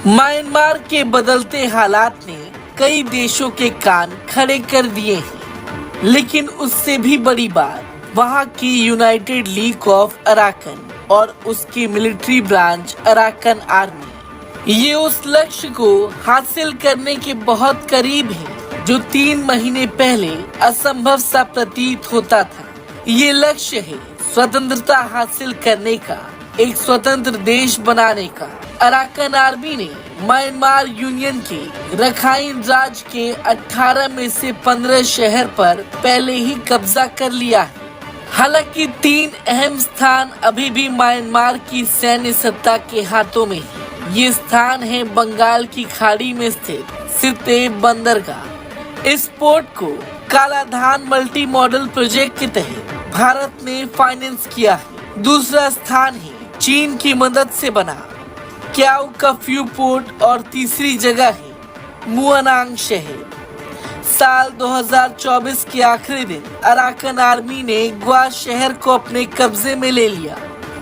Myanmar के बदलते हालात ने कई देशों के कान खड़े कर दिए हैं, लेकिन उससे भी बड़ी बात वहां की यूनाइटेड लीग ऑफ अराकन और उसकी मिलिट्री ब्रांच अराकन आर्मी ये उस लक्ष्य को हासिल करने के बहुत करीब है जो 3 महीने पहले असंभव सा प्रतीत होता था। ये लक्ष्य है स्वतंत्रता हासिल करने का, एक स्वतंत्र देश बनाने का। अराकन आर्मी ने म्यांमार यूनियन के रखाइन राज्य के 18 में से 15 शहर पर पहले ही कब्जा कर लिया है। हालांकि 3 अहम स्थान अभी भी म्यांमार की सैन्य सत्ता के हाथों में है। ये स्थान है बंगाल की खाड़ी में स्थित सिरते बंदरगाह। इस पोर्ट को कालाधान मल्टी मॉडल प्रोजेक्ट के तहत भारत ने फाइनेंस किया है। दूसरा स्थान है चीन की मदद से बना क्याओ कफ्यू पोर्ट और तीसरी जगह है मुआनांग शहर। साल 2024 के आखिरी दिन अराकन आर्मी ने ग्वा शहर को अपने कब्जे में ले लिया।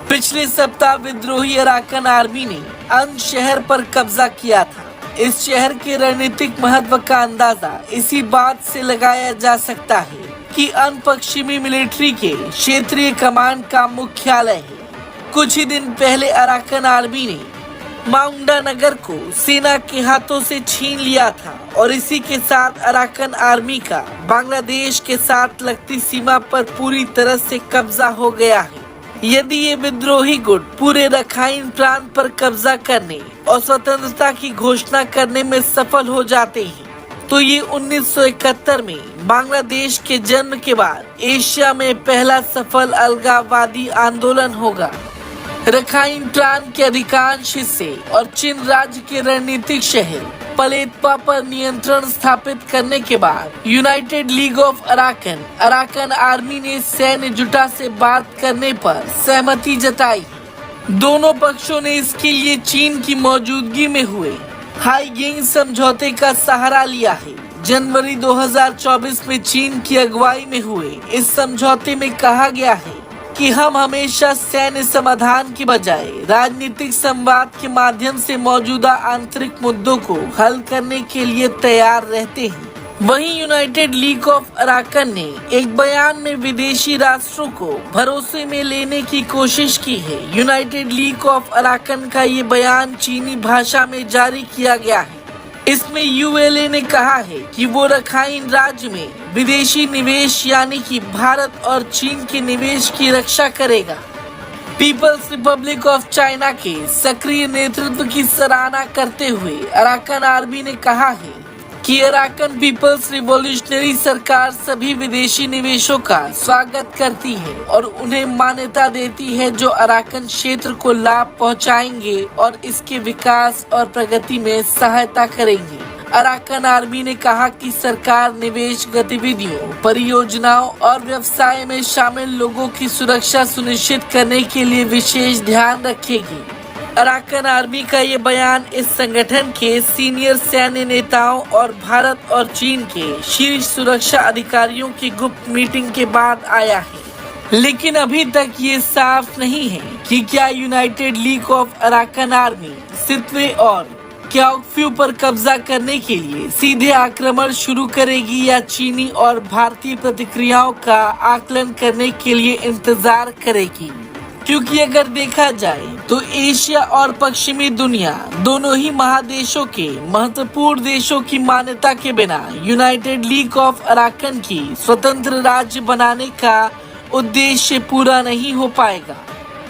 पिछले सप्ताह विद्रोही अराकन आर्मी ने अंग शहर पर कब्जा किया था। इस शहर के रणनीतिक महत्व का अंदाजा इसी बात से लगाया जा सकता है कि अन पश्चिमी मिलिट्री के क्षेत्रीय कमांड का मुख्यालय है। कुछ ही दिन पहले अराकन आर्मी ने माउंडा नगर को सेना के हाथों से छीन लिया था और इसी के साथ अराकन आर्मी का बांग्लादेश के साथ लगती सीमा पर पूरी तरह से कब्जा हो गया है। यदि ये विद्रोही गुट पूरे रखाइन प्रांत पर कब्जा करने और स्वतंत्रता की घोषणा करने में सफल हो जाते हैं तो ये 1971 में बांग्लादेश के जन्म के बाद एशिया में पहला सफल अलगाववादी आंदोलन होगा। रखाइन प्रांत के अधिकांश हिस्से और चीन राज्य के रणनीतिक शहर पलेतपा पर नियंत्रण स्थापित करने के बाद United league of Arakan Arakan army ने सैन्य जुटा से बात करने पर सहमति जताई। दोनों पक्षों ने इसके लिए चीन की मौजूदगी में हुए हाईगिंग समझौते का सहारा लिया है। जनवरी 2024 में चीन की अगुवाई में हुए इस समझौते में कहा गया है कि हम हमेशा सैन्य समाधान की बजाय राजनीतिक संवाद के माध्यम से मौजूदा आंतरिक मुद्दों को हल करने के लिए तैयार रहते हैं। वहीं यूनाइटेड लीग ऑफ अराकन ने एक बयान में विदेशी राष्ट्रों को भरोसे में लेने की कोशिश की है। यूनाइटेड लीग ऑफ अराकन का ये बयान चीनी भाषा में जारी किया गया है। इसमें यूएलए ने कहा है कि वो रखाइन राज्य में विदेशी निवेश यानी कि भारत और चीन के निवेश की रक्षा करेगा। पीपल्स रिपब्लिक ऑफ चाइना के सक्रिय नेतृत्व की सराहना करते हुए अराकन आर्मी ने कहा है कि अराकन पीपल्स रिवॉल्यूशनरी सरकार सभी विदेशी निवेशों का स्वागत करती है और उन्हें मान्यता देती है जो अराकन क्षेत्र को लाभ पहुंचाएंगे और इसके विकास और प्रगति में सहायता करेंगे। अराकन आर्मी ने कहा कि सरकार निवेश गतिविधियों, परियोजनाओं और व्यवसाय में शामिल लोगों की सुरक्षा सुनिश्चित करने के लिए विशेष ध्यान रखेगी। अराकन आर्मी का ये बयान इस संगठन के सीनियर सैन्य नेताओं और भारत और चीन के शीर्ष सुरक्षा अधिकारियों की गुप्त मीटिंग के बाद आया है। लेकिन अभी तक ये साफ नहीं है कि क्या United league of Arakan army Sittwe और क्याओकफ्यू पर कब्जा करने के लिए सीधे आक्रमण शुरू करेगी या चीनी और भारतीय प्रतिक्रियाओं का आकलन करने के लिए इंतजार करेगी। क्योंकि अगर देखा जाए तो एशिया और पश्चिमी दुनिया दोनों ही महादेशों के महत्वपूर्ण देशों की मान्यता के बिना यूनाइटेड लीग ऑफ अराकन की स्वतंत्र राज्य बनाने का उद्देश्य पूरा नहीं हो पाएगा।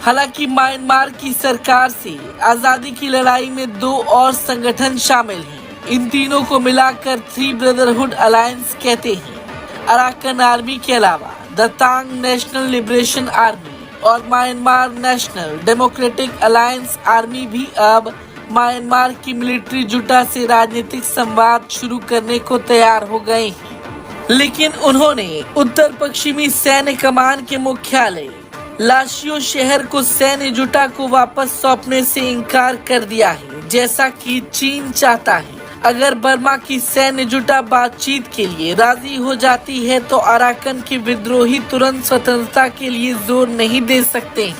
हालांकि म्यांमार की सरकार से आजादी की लड़ाई में 2 और संगठन शामिल हैं। इन तीनों को मिलाकर 3 ब्रदरहुड अलायंस कहते हैं। अराकन आर्मी के अलावा the Taang National Liberation Army और Myanmar National Democratic Alliance Army भी अब म्यांमार की मिलिट्री जुटा से राजनीतिक संवाद शुरू करने को तैयार हो गए हैं। लेकिन उन्होंने उत्तर पश्चिमी सैन्य कमान के मुख्यालय लाशियो शहर को सैन्य जुटा को वापस सौंपने से इनकार कर दिया है, जैसा कि चीन चाहता है। अगर बर्मा की सैन्य जुटा बातचीत के लिए राजी हो जाती है तो अराकन के विद्रोही तुरंत स्वतंत्रता के लिए जोर नहीं दे सकते।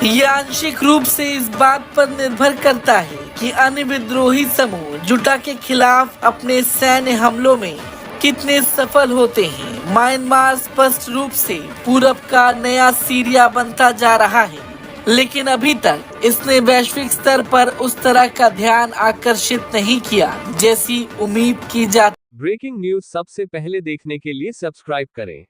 यह आंशिक रूप से इस बात पर निर्भर करता है कि अन्य विद्रोही समूह जुटा के खिलाफ अपने सैन्य हमलों में कितने सफल होते हैं। म्यांमार स्पष्ट रूप से पूरब का नया सीरिया बनता जा रहा है, लेकिन अभी तक इसने वैश्विक स्तर पर उस तरह का ध्यान आकर्षित नहीं किया जैसी उम्मीद की जाती। ब्रेकिंग न्यूज सबसे पहले देखने के लिए सब्सक्राइब करें।